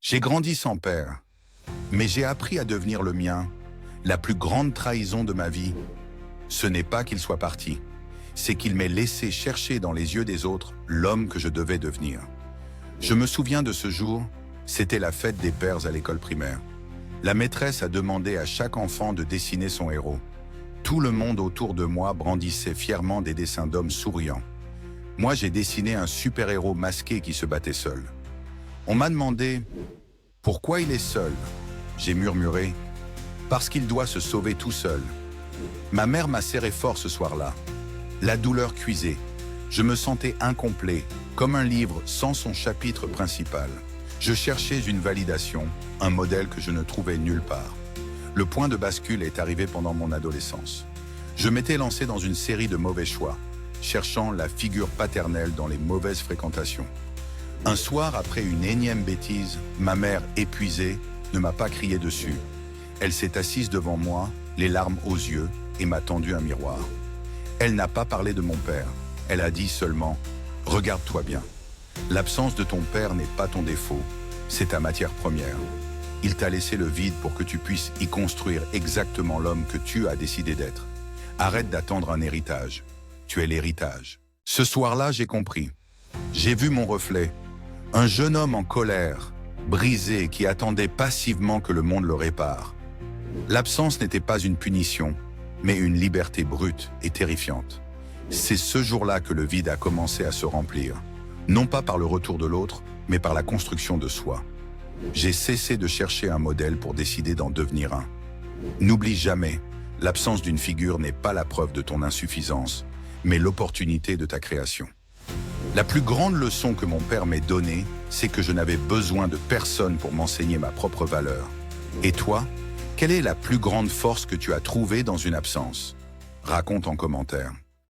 J'ai grandi sans père, mais j'ai appris à devenir le mien. La plus grande trahison de ma vie, ce n'est pas qu'il soit parti, c'est qu'il m'ait laissé chercher dans les yeux des autres l'homme que je devais devenir. Je me souviens de ce jour, c'était la fête des pères à l'école primaire. La maîtresse a demandé à chaque enfant de dessiner son héros. Tout le monde autour de moi brandissait fièrement des dessins d'hommes souriants. Moi, j'ai dessiné un super-héros masqué qui se battait seul. On m'a demandé « Pourquoi il est seul ?» J'ai murmuré « Parce qu'il doit se sauver tout seul. » Ma mère m'a serré fort ce soir-là. La douleur cuisait. Je me sentais incomplet, comme un livre sans son chapitre principal. Je cherchais une validation, un modèle que je ne trouvais nulle part. Le point de bascule est arrivé pendant mon adolescence. Je m'étais lancé dans une série de mauvais choix, cherchant la figure paternelle dans les mauvaises fréquentations. Un soir, après une énième bêtise, ma mère, épuisée, ne m'a pas crié dessus. Elle s'est assise devant moi, les larmes aux yeux, et m'a tendu un miroir. Elle n'a pas parlé de mon père. Elle a dit seulement « Regarde-toi bien. L'absence de ton père n'est pas ton défaut, c'est ta matière première. Il t'a laissé le vide pour que tu puisses y construire exactement l'homme que tu as décidé d'être. Arrête d'attendre un héritage. Tu es l'héritage. » Ce soir-là, j'ai compris. J'ai vu mon reflet. Un jeune homme en colère, brisé, qui attendait passivement que le monde le répare. L'absence n'était pas une punition, mais une liberté brute et terrifiante. C'est ce jour-là que le vide a commencé à se remplir, non pas par le retour de l'autre, mais par la construction de soi. J'ai cessé de chercher un modèle pour décider d'en devenir un. N'oublie jamais, l'absence d'une figure n'est pas la preuve de ton insuffisance, mais l'opportunité de ta création. La plus grande leçon que mon père m'ait donnée, c'est que je n'avais besoin de personne pour m'enseigner ma propre valeur. Et toi, quelle est la plus grande force que tu as trouvée dans une absence? Raconte en commentaire.